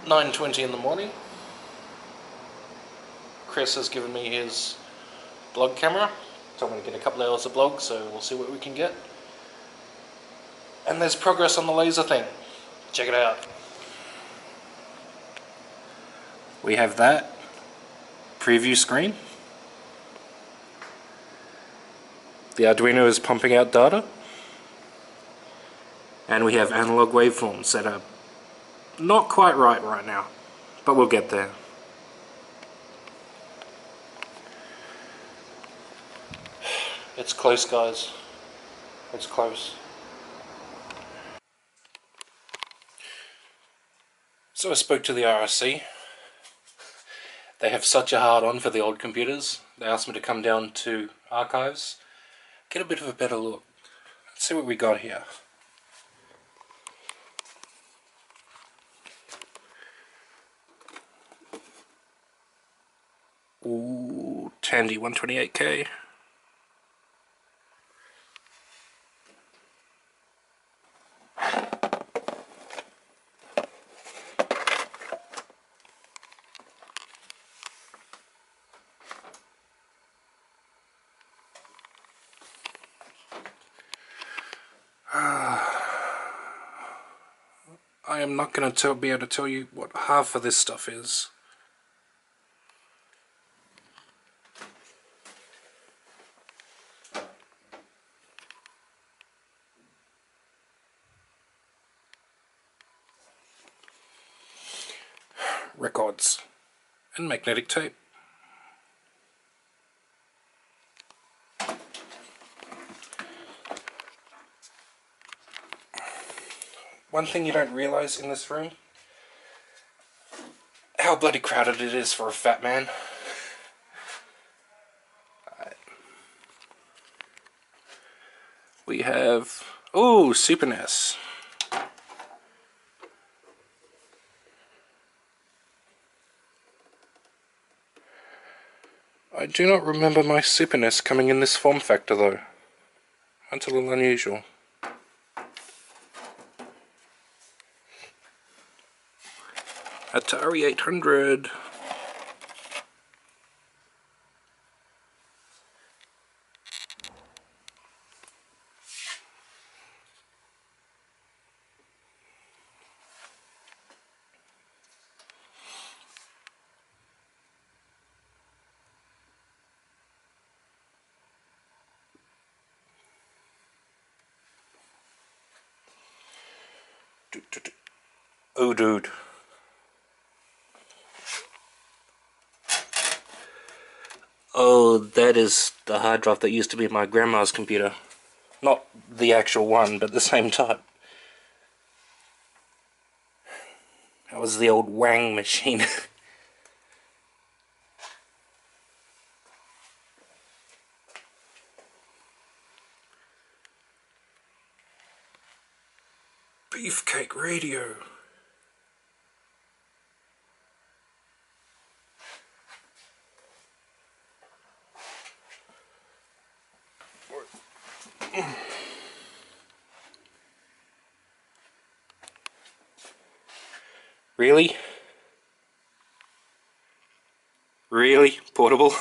9:20 in the morning. Chris has given me his blog camera. Told me to get a couple hours of blog, so we'll see what we can get. And there's progress on the laser thing. Check it out. We have that preview screen. The Arduino is pumping out data. And we have analog waveforms that are not quite right now, but we'll get there. It's close, guys. It's close. So I spoke to the RSC. They have such a hard on for the old computers. They asked me to come down to archives, get a bit of a better look. Let's see what we got here. Ooh, Tandy 128K. I am not going to be able to tell you what half of this stuff is. Records and magnetic tape. One thing you don't realise in this room, how bloody crowded it is for a fat man. We have, oh, Super NES. I do not remember my Super NES coming in this form factor though. That's a little unusual. Atari 800. Oh, dude. Oh, that is the hard drive that used to be my grandma's computer. Not the actual one, but the same type. That was the old Wang machine. Beefcake radio. Really? Really? Portable?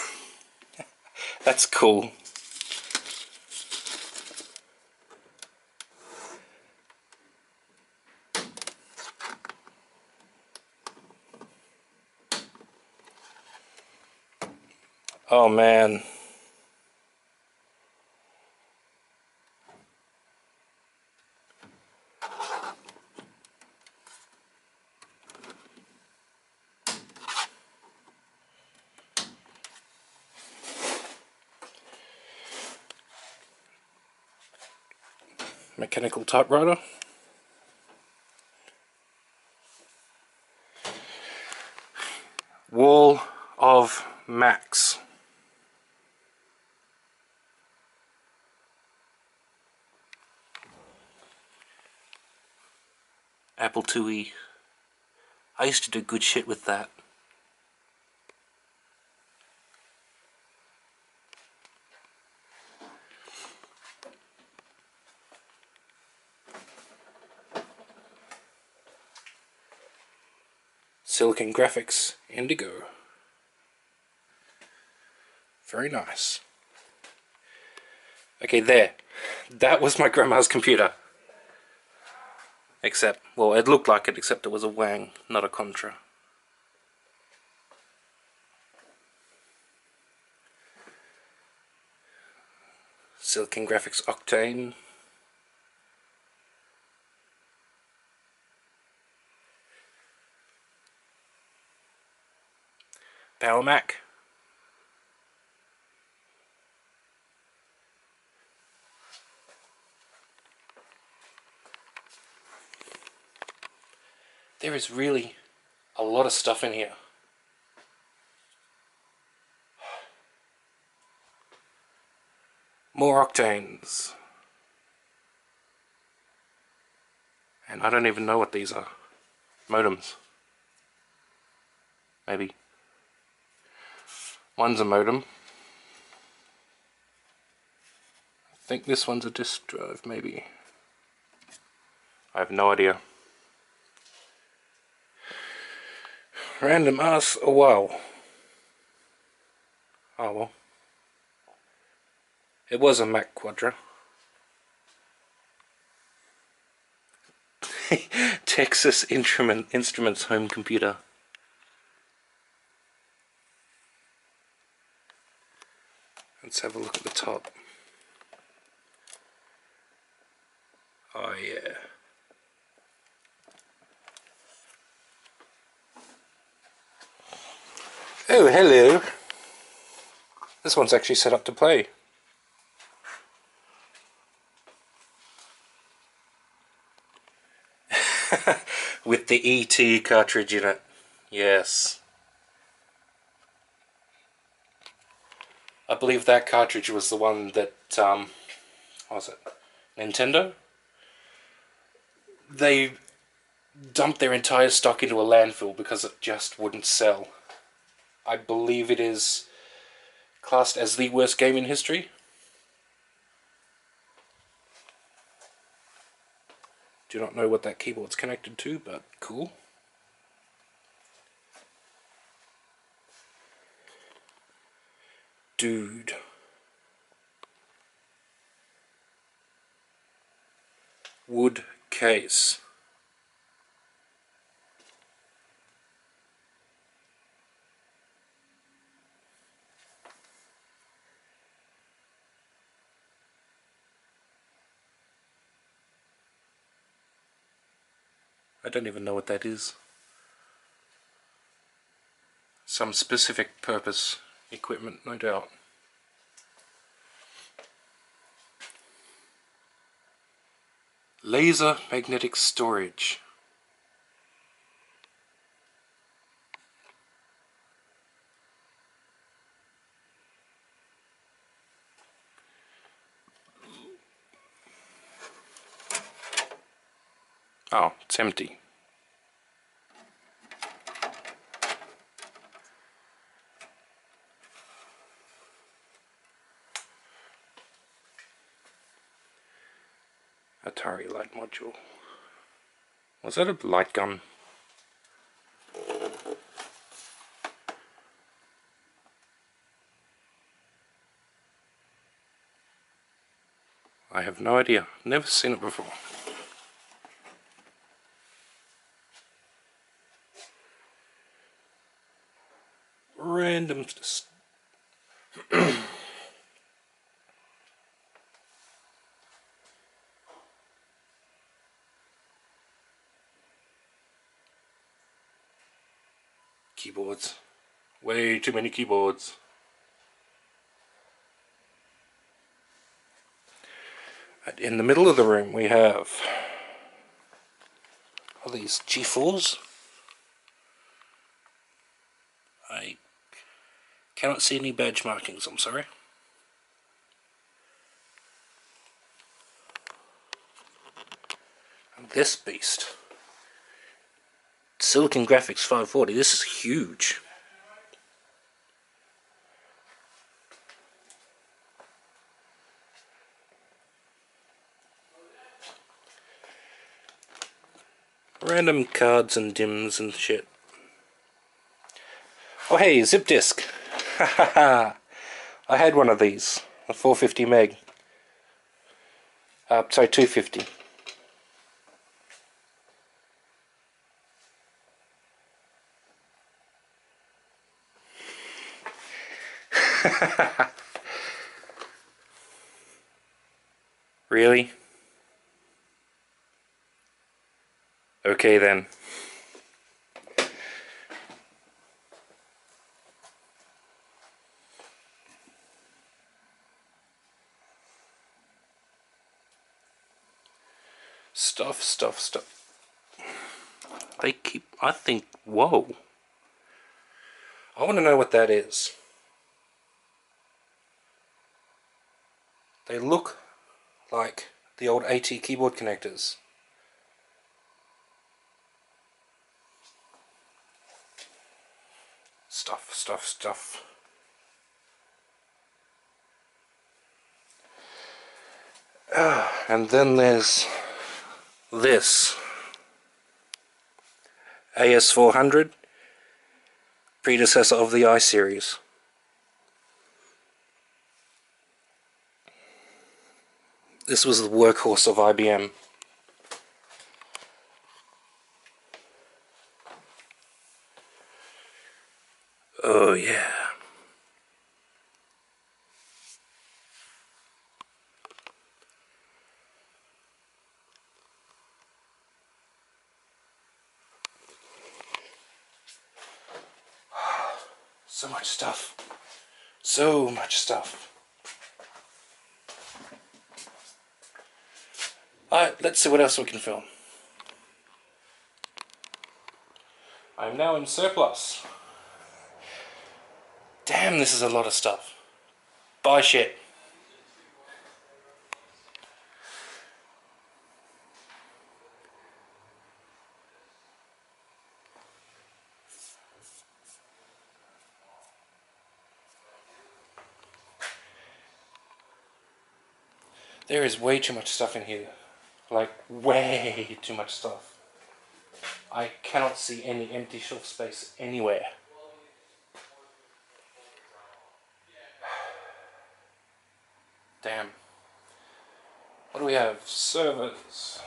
That's cool. Oh man. Mechanical typewriter. Wall of Max. Apple IIe. I used to do good shit with that. Silicon Graphics Indigo. Very nice. Okay, there. That was my grandma's computer. Except, well, it looked like it, except it was a Wang, not a Contra. Silicon Graphics Octane. Power Mac. There is really a lot of stuff in here. More Octanes. And I don't even know what these are. Modems. Maybe. One's a modem. I think this one's a disk drive, maybe. I have no idea. Random ass a while. Oh well. It was a Mac Quadra. Texas Instruments home computer. Let's have a look at the top. Oh yeah. Oh hello. This one's actually set up to play. With the ET cartridge in it. Yes. I believe that cartridge was the one that, what was it? Nintendo? They dumped their entire stock into a landfill because it just wouldn't sell. I believe it is classed as the worst game in history. Do not know what that keyboard's connected to, but cool. Dude. Wood case. I don't even know what that is. Some specific purpose equipment, no doubt. Laser magnetic storage. Oh, it's empty. Atari light module. Was that a light gun? I have no idea. Never seen it before. Random keyboards. Way too many keyboards. And in the middle of the room we have all these G4s. I cannot see any badge markings, I'm sorry. And this beast. Silicon Graphics 540, this is huge. Random cards and DIMMs and shit. hey, zip disk. Haha. I had one of these, a 450 meg. Sorry, 250. Really? Okay then. Stuff. They keep, I think, whoa. I want to know what that is. They look like the old AT keyboard connectors. Stuff. And then there's this AS400, predecessor of the I series. This was the workhorse of IBM. Oh yeah. So much stuff. So much stuff. Alright, let's see what else we can film. I'm now in surplus. Damn, this is a lot of stuff. Buy shit. There is way too much stuff in here. Like, way too much stuff. I cannot see any empty shelf space anywhere. Damn. What do we have? Servers.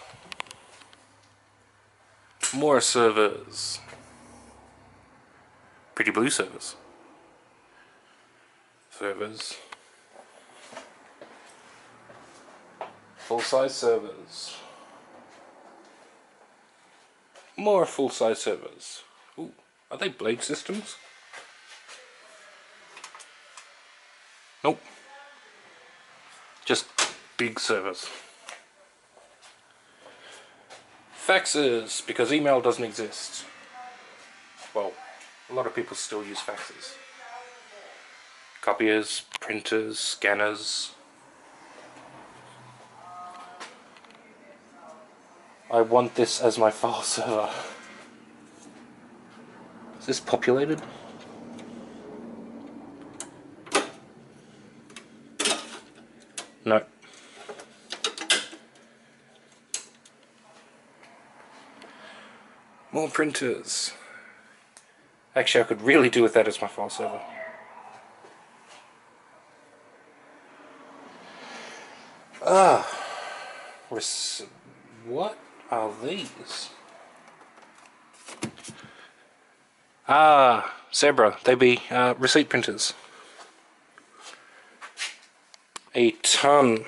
More servers. Pretty blue servers. Servers. Full-size servers. More full-size servers. Ooh, are they blade systems? Nope. Just big servers. Faxes, because email doesn't exist. Well, a lot of people still use faxes. Copiers, printers, scanners. I want this as my file server. Is this populated? No. More printers. Actually, I could really do with that as my file server. What are these? Zebra. They be receipt printers. A ton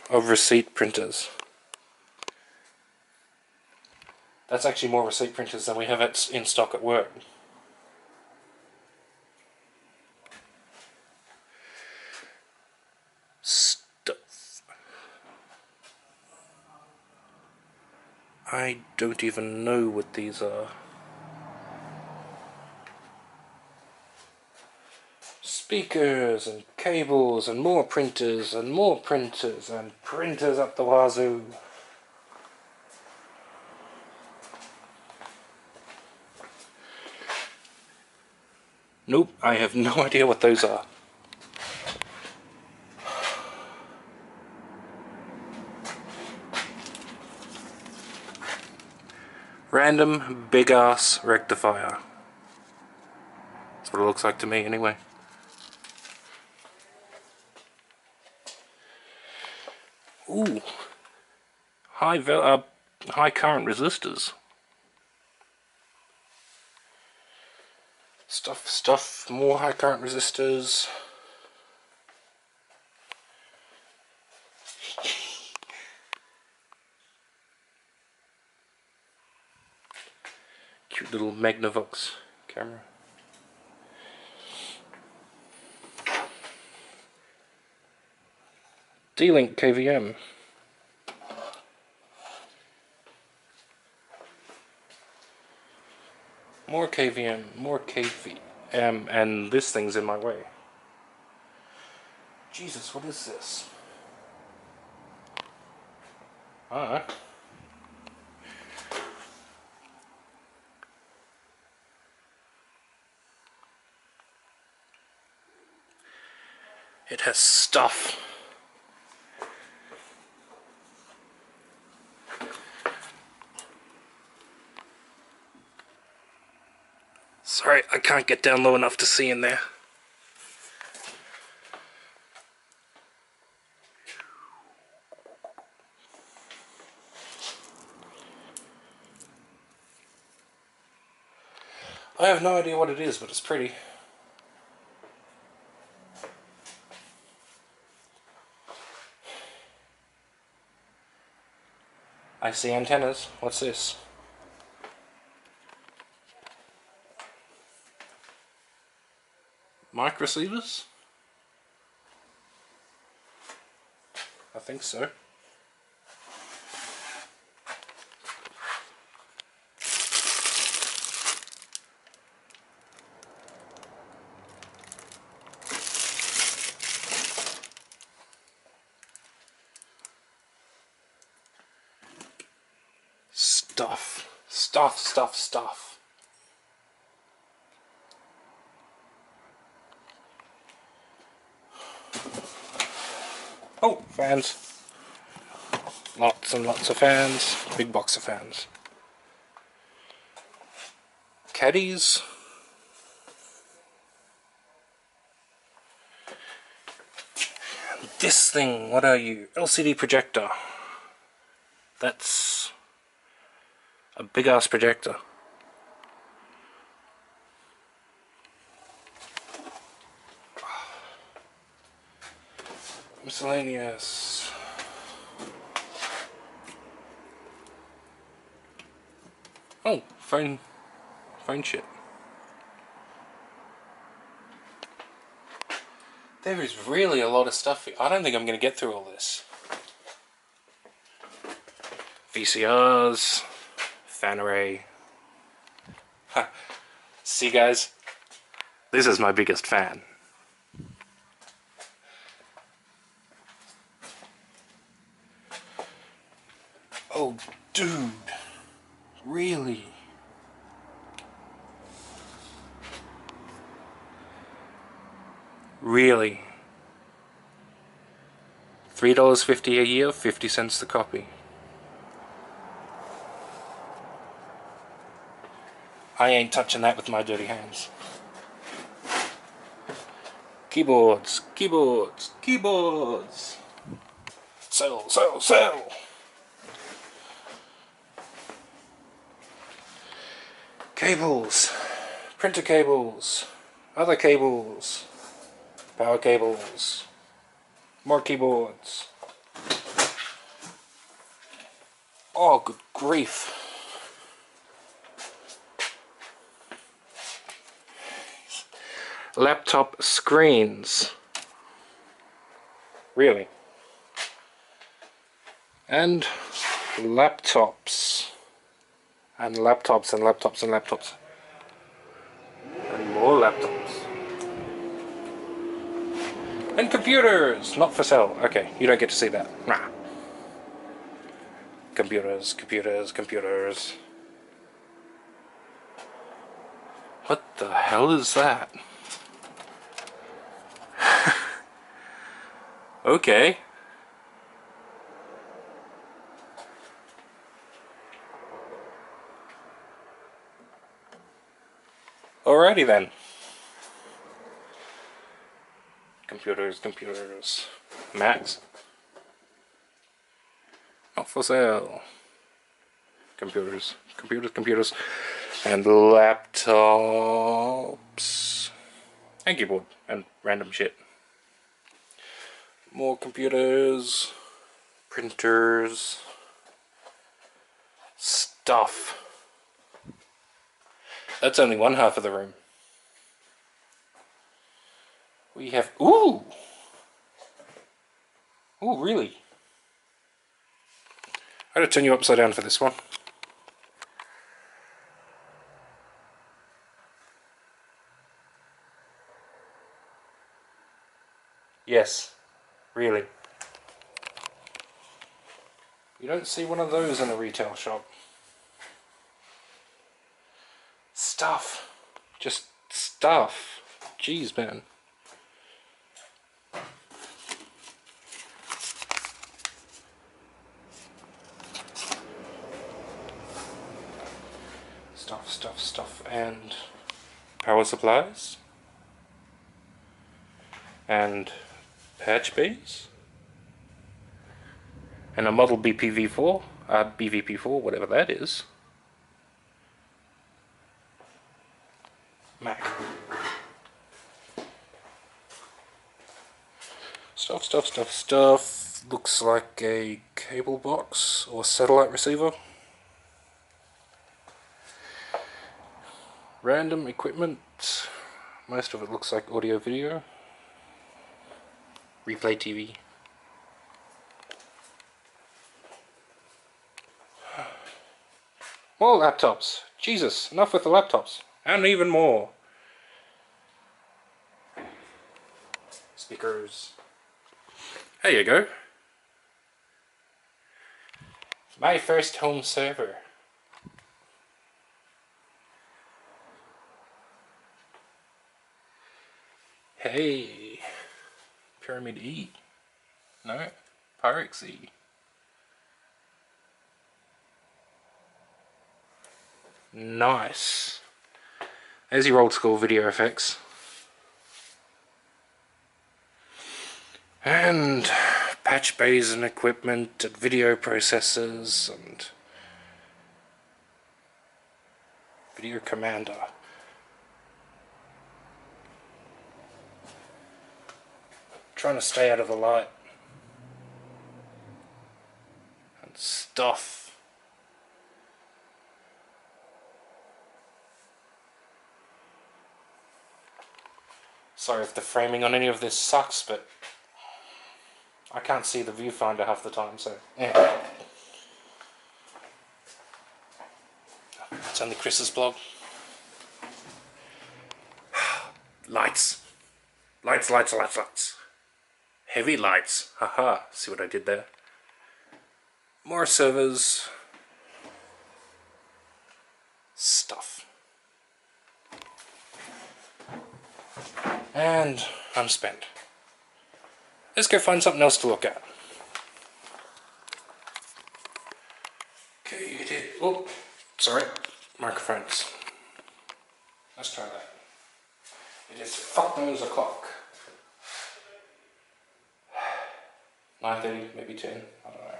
of receipt printers. That's actually more receipt printers than we have in stock at work. Stuff. I don't even know what these are. Speakers and cables and more printers and more printers and printers up the wazoo. Nope, I have no idea what those are. Random big ass rectifier. what it looks like to me anyway. Ooh, high current resistors. Stuff, more high current resistors. Cute little Magnavox camera. D-Link KVM. More KVM, more KVM, and this thing's in my way. Jesus, what is this? It has stuff. Sorry, I can't get down low enough to see in there. I have no idea what it is, but it's pretty. I see antennas. What's this? Mic receivers? I think so. Stuff. Oh, fans. Lots and lots of fans. Big box of fans. Caddies. This thing, what are you? LCD projector. That's a big ass projector. Miscellaneous. Oh, phone shit. There is really a lot of stuff here. I don't think I'm going to get through all this. VCRs, fan array. Huh. See guys, this is my biggest fan. Oh dude, really? Really? $3.50 a year, 50 cents the copy. I ain't touching that with my dirty hands. Keyboards. Sell. Cables. Printer cables. Other cables. Power cables. More keyboards. Oh, good grief. Laptop screens. Really? And laptops. And laptops. And more laptops. And computers! Not for sale. Okay, you don't get to see that. Nah. Computers. What the hell is that? Okay. Alrighty then. computers. Macs. Not for sale. Computers. And laptops. And keyboard. And random shit. More computers. Printers. Stuff. That's only one half of the room. We have... Ooh! Ooh, really? I gotta turn you upside down for this one. Yes, really. You don't see one of those in a retail shop. Stuff. Just stuff. Jeez, man. Stuff, and power supplies, and patch bays, and a model BVP4, whatever that is. Mac. Stuff. Looks like a cable box or satellite receiver. Random equipment. Most of it looks like audio video. Replay TV. More laptops. Jesus, enough with the laptops. And even more. Speakers. There you go. My first home server. Hey. Pyramid E. No. Pyrex E. Nice. There's your old school video effects. And patch bays and equipment and video processors and video commander. Trying to stay out of the light. And stuff. Sorry if the framing on any of this sucks, but I can't see the viewfinder half the time, so yeah. It's only Chris's blog. Lights. Lights. Heavy lights. Haha, see what I did there? More servers. Stuff. And I'm spent. Let's go find something else to look at. Okay, you did. Oh, sorry. Microphones. Let's try that. It is fuck knows o'clock. 9:30, maybe 10. I don't know.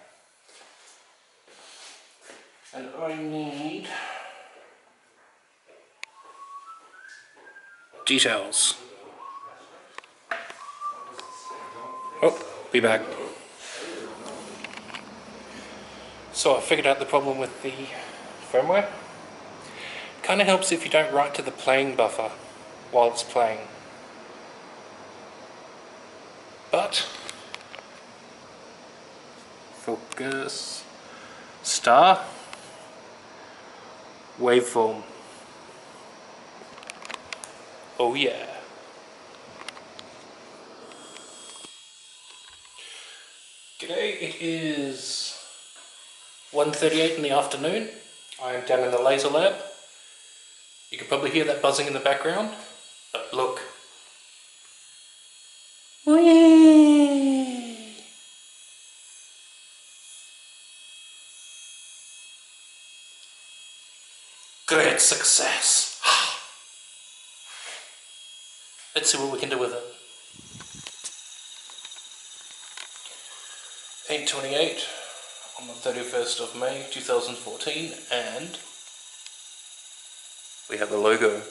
And I need details. Oh, be back. So I figured out the problem with the firmware. Kind of helps if you don't write to the playing buffer while it's playing. But focus, star, waveform. Oh yeah. G'day, it is 1:38 in the afternoon. I am down in the laser lab. You can probably hear that buzzing in the background, but look. Whee! Great success. Let's see what we can do with it. 8:28 on the 31st of May 2014, and we have a logo.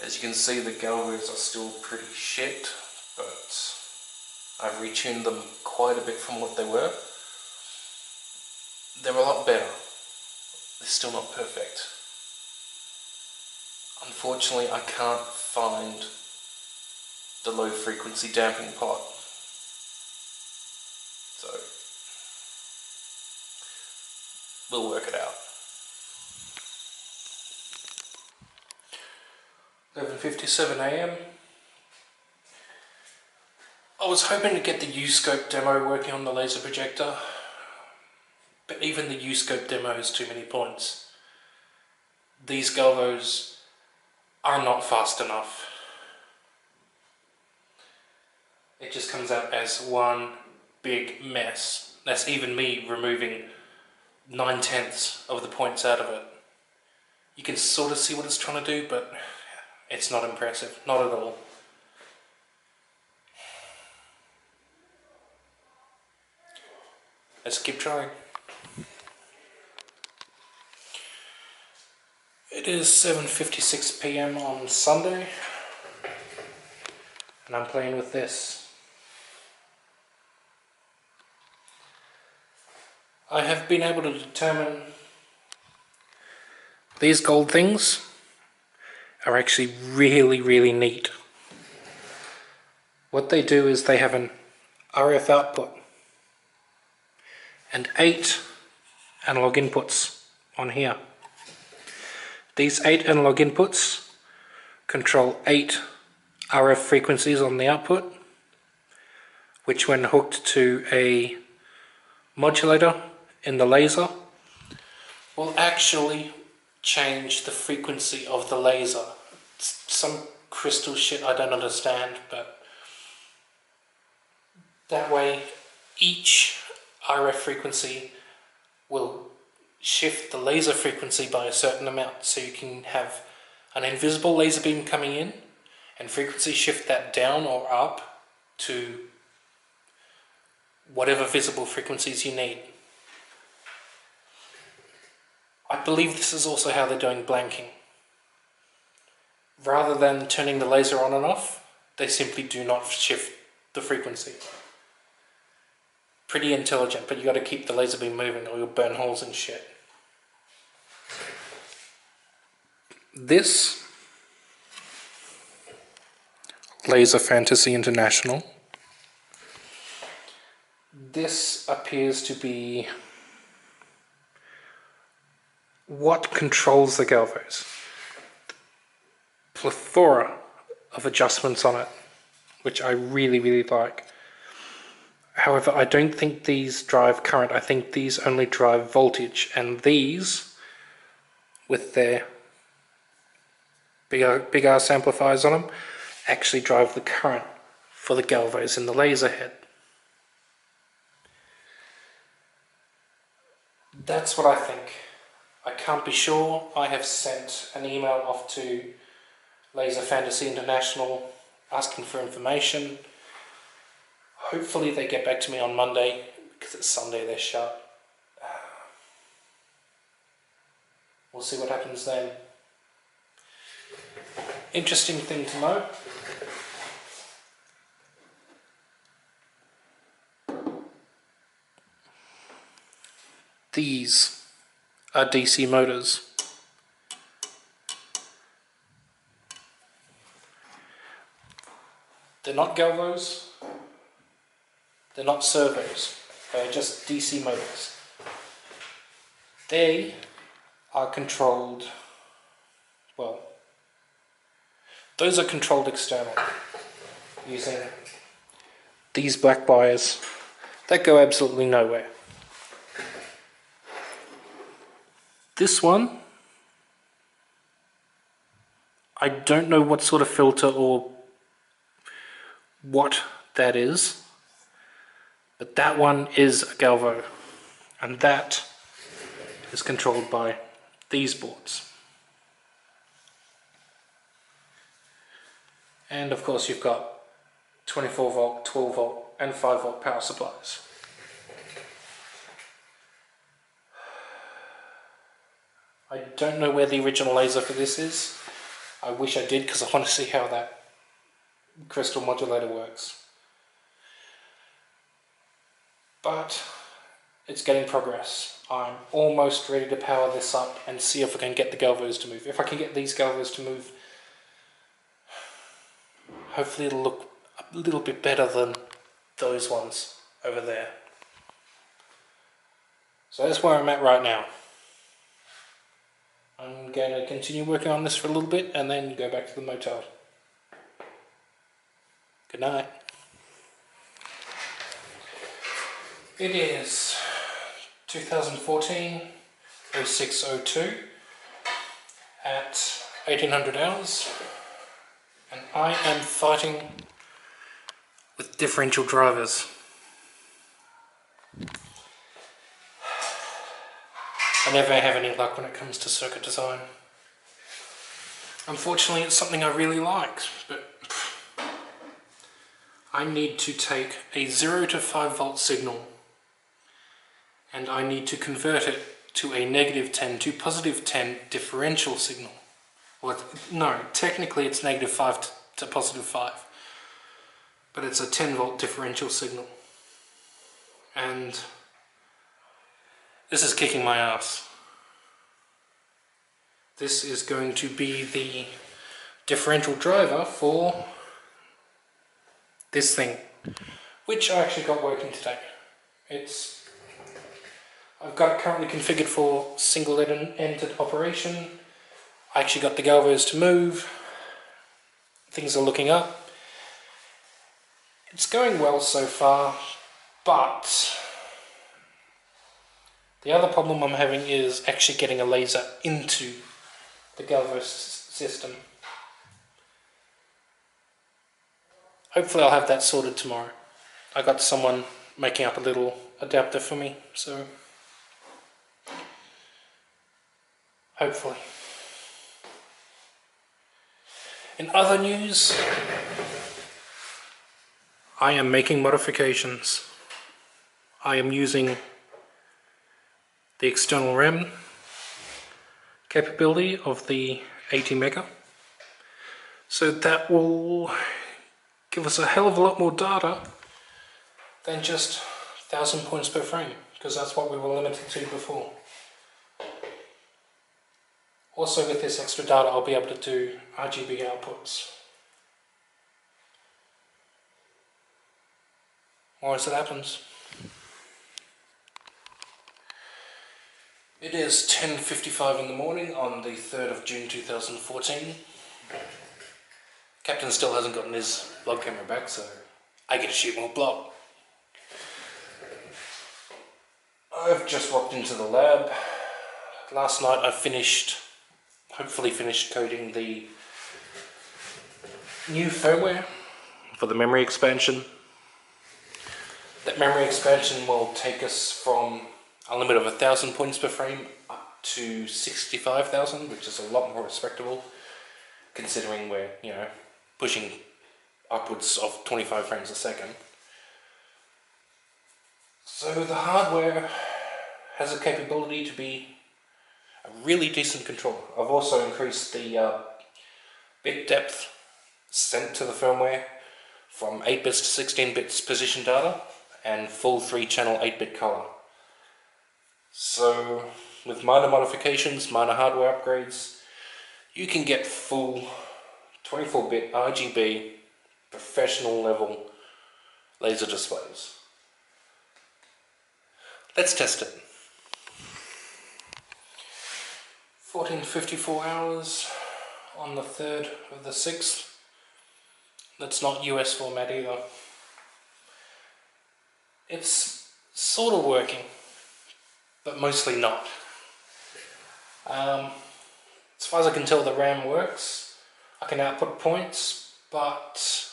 As you can see, the Galvos are still pretty shit, but I've retuned them quite a bit from what they were. They're a lot better. They're still not perfect. Unfortunately, I can't find the low frequency damping pot. So, we'll work it out. 11:57 AM. I was hoping to get the U-scope demo working on the laser projector, but even the U-scope demo has too many points. These Galvos are not fast enough. It just comes out as one big mess. That's even me removing 9/10 of the points out of it. You can sort of see what it's trying to do, but it's not impressive, not at all. Let's keep trying. It is 7:56 PM on Sunday, and I'm playing with this. I have been able to determine these gold things are actually really neat. What they do is they have an RF output and 8 analog inputs on here. These 8 analog inputs control 8 RF frequencies on the output, which when hooked to a modulator in the laser will actually change the frequency of the laser. It's some crystal shit I don't understand, but that way each RF frequency will shift the laser frequency by a certain amount, so you can have an invisible laser beam coming in and frequency shift that down or up to whatever visible frequencies you need. I believe this is also how they're doing blanking. Rather than turning the laser on and off, they simply do not shift the frequency. Pretty intelligent, but you got to keep the laser beam moving or you'll burn holes and shit. This Laser Fantasy International, this appears to be what controls the Galvos. Plethora of adjustments on it, which I really like. However, I don't think these drive current. I think these only drive voltage, and these, with their big ass amplifiers on them, actually drive the current for the Galvos in the laser head. That's what I think. I can't be sure. I have sent an email off to Laser Fantasy International asking for information. Hopefully they get back to me on Monday, because it's Sunday they're shut. We'll see what happens then. Interesting thing to know. These are DC motors. They're not Galvos, they're not servos, they're just DC motors. They are controlled, well, those are controlled external using these black wires that go absolutely nowhere. This one, I don't know what sort of filter or what that is, but that one is a Galvo, and that is controlled by these boards. And of course you've got 24 volt, 12 volt and 5 volt power supplies. I don't know where the original laser for this is. I wish I did, because I want to see how that crystal modulator works. But it's getting progress. I'm almost ready to power this up and see if I can get the galvos to move. If I can get these galvos to move, hopefully it'll look a little bit better than those ones over there. So that's where I'm at right now. I'm going to continue working on this for a little bit and then go back to the motel. Good night. It is 2014 0602 at 1800 hours, and I am fighting with differential drivers. I never have any luck when it comes to circuit design. Unfortunately, it's something I really like, but I need to take a 0 to 5 volt signal and I need to convert it to a -10 to +10 differential signal. Well, no, technically it's -5 to +5, but it's a 10 volt differential signal. And this is kicking my ass. This is going to be the differential driver for this thing, which I actually got working today. I've got it currently configured for single-ended operation. I actually got the galvos to move. Things are looking up. It's going well so far, but the other problem I'm having is actually getting a laser into the Galvo system. Hopefully I'll have that sorted tomorrow. I got someone making up a little adapter for me, so hopefully. In other news, I am making modifications. I am using the external RAM capability of the 80 mega, so that will give us a hell of a lot more data than just 1000 points per frame, because that's what we were limited to before. Also, with this extra data I'll be able to do RGB outputs. More as it happens. It is 10:55 in the morning on the 3rd of June 2014. Captain still hasn't gotten his vlog camera back, so I get to shoot more vlog. I've just walked into the lab. Last night I hopefully finished coding the new firmware for the memory expansion. That memory expansion will take us from a limit of 1000 points per frame up to 65,000, which is a lot more respectable, considering we're, pushing upwards of 25 frames a second. So the hardware has a capability to be a really decent controller. I've also increased the bit depth sent to the firmware from 8 bits to 16 bits position data and full 3-channel 8-bit color. So with minor modifications, minor hardware upgrades, you can get full 24-bit RGB professional level laser displays. Let's test it. 14:54 hours on the 3rd of the 6th. That's not US format either. It's sort of working, but mostly not. As far as I can tell, the RAM works. I can output points, but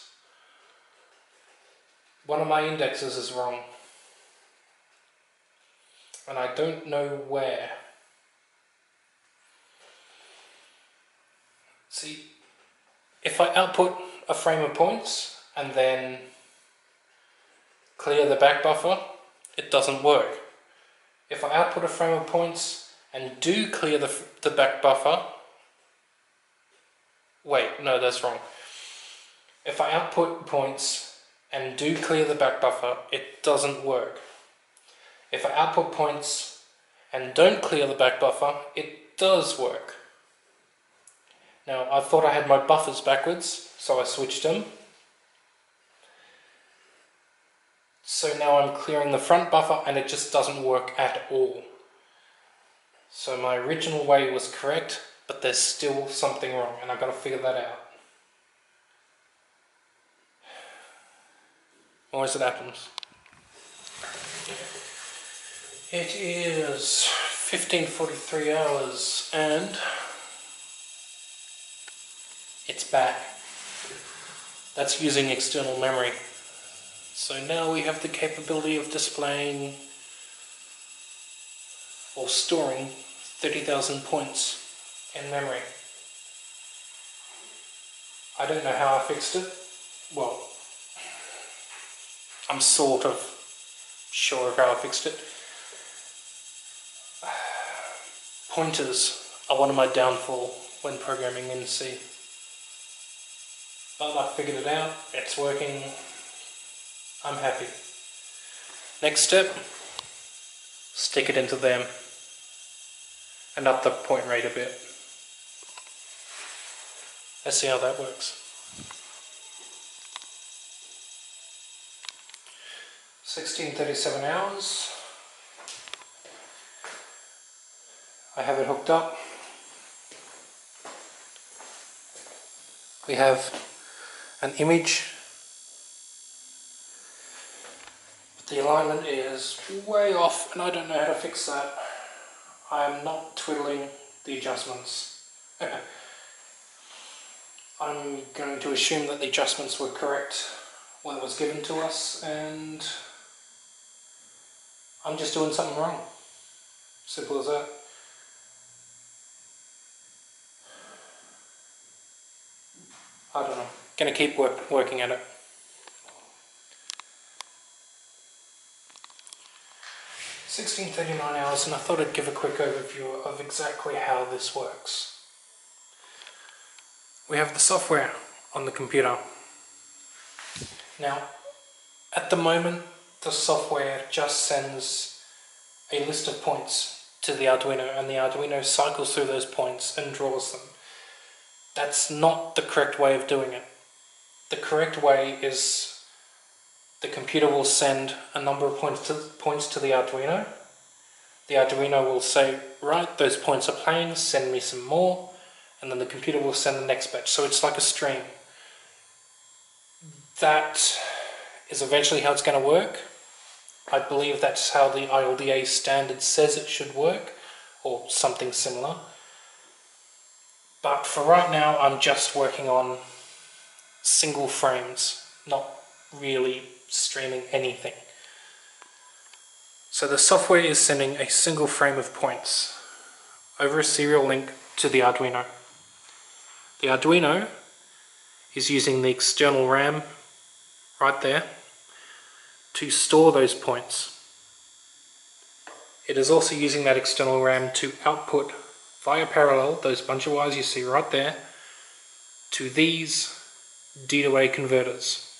one of my indexes is wrong. And I don't know where. See, if I output a frame of points and then clear the back buffer, it doesn't work. If I output a frame of points and do clear the back buffer, wait, no, that's wrong. If I output points and do clear the back buffer, it doesn't work. If I output points and don't clear the back buffer, it does work. Now, I thought I had my buffers backwards, so I switched them. So now I'm clearing the front buffer and it just doesn't work at all. So my original way was correct, but there's still something wrong and I've got to figure that out. Or as it happens. It is 15:43 hours and it's back. That's using external memory. So now we have the capability of displaying or storing 30,000 points in memory. I don't know how I fixed it. Well, I'm sort of sure of how I fixed it. Pointers are one of my downfall when programming in C. But I figured it out, it's working, I'm happy. Next step, stick it into them and up the point rate a bit. Let's see how that works. 16:37 hours. I have it hooked up. We have an image. The alignment is way off and I don't know how to fix that. I'm not twiddling the adjustments. I'm going to assume that the adjustments were correct when it was given to us and I'm just doing something wrong. Simple as that. I don't know. Gonna keep working at it. $16:39 hours, and I thought I'd give a quick overview of exactly how this works. We have the software on the computer. Now, at the moment, the software just sends a list of points to the Arduino, and the Arduino cycles through those points and draws them. That's not the correct way of doing it. The correct way is the computer will send a number of points to the Arduino. The Arduino will say, right, those points are playing, send me some more, and then the computer will send the next batch. So it's like a stream. That is eventually how it's going to work. I believe that's how the ILDA standard says it should work, or something similar. But for right now, I'm just working on single frames, not really streaming anything. So the software is sending a single frame of points over a serial link to the Arduino. The Arduino is using the external RAM right there to store those points. It is also using that external RAM to output via parallel, those bunch of wires you see right there, to these D to A converters.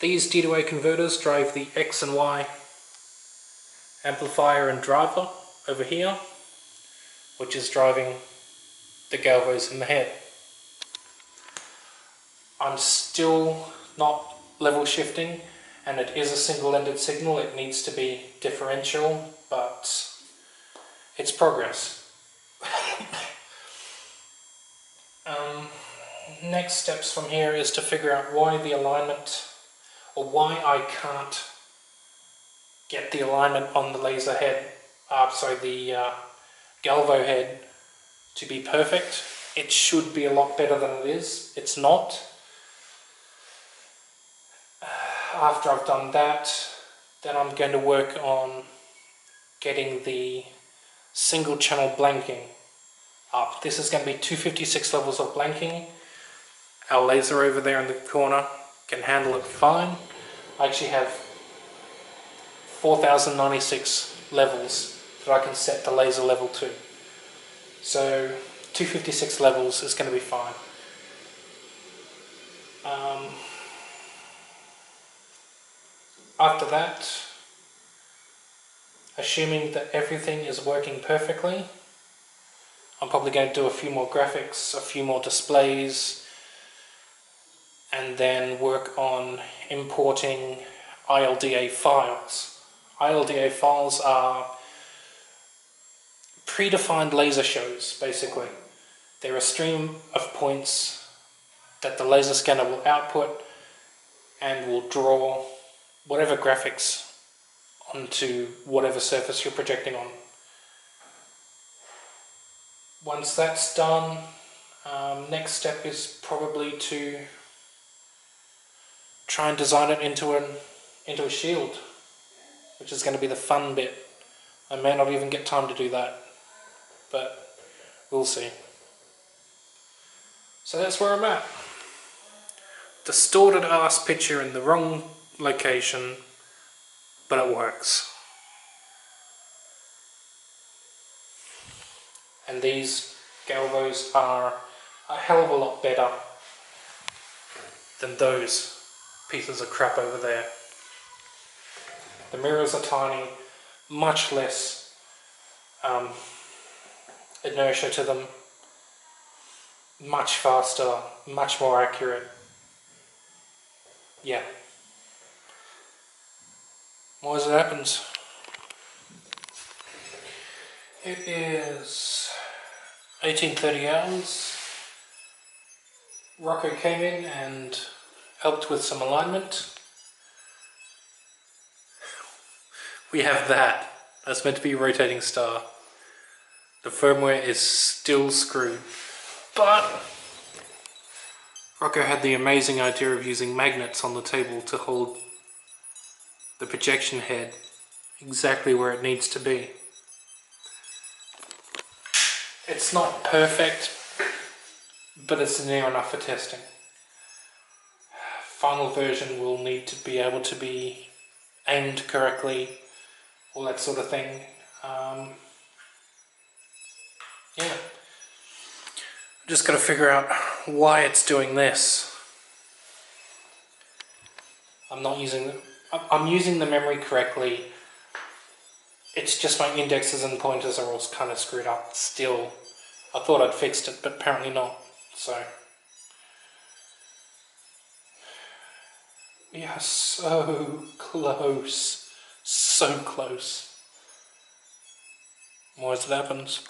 These D to A converters drive the X and Y amplifier and driver over here, which is driving the Galvos in the head. I'm still not level shifting, and it is a single-ended signal. It needs to be differential, but it's progress. Next steps from here is to figure out why the alignment, or why I can't get the alignment on the laser head, the Galvo head to be perfect. It should be a lot better than it is. It's not. After I've done that, then I'm going to work on getting the single channel blanking up. This is going to be 256 levels of blanking, our laser over there in the corner can handle it fine. I actually have 4096 levels that I can set the laser level to. So 256 levels is going to be fine. After that, assuming that everything is working perfectly, I'm probably going to do a few more graphics, a few more displays, and then work on importing ILDA files. ILDA files are predefined laser shows, basically. They're a stream of points that the laser scanner will output and will draw whatever graphics onto whatever surface you're projecting on. Once that's done, next step is probably to try and design it into a shield, which is going to be the fun bit. I may not even get time to do that, but we'll see. So that's where I'm at. Distorted ass picture in the wrong location, but it works. And these Galvos are a hell of a lot better than those pieces of crap over there. The mirrors are tiny, much less inertia to them, much faster, much more accurate. Yeah. More as it happens. It is 18:30 hours. Rocco came in and helped with some alignment. We have that. That's meant to be a rotating star. The firmware is still screwed. But Rocco had the amazing idea of using magnets on the table to hold the projection head exactly where it needs to be. It's not perfect, but it's near enough for testing. Final version will need to be able to be aimed correctly, all that sort of thing. Yeah. Just got to figure out why it's doing this. I'm using the memory correctly. It's just my indexes and pointers are all kind of screwed up still. I thought I'd fixed it, but apparently not. So we are so close. So close. More as it happens.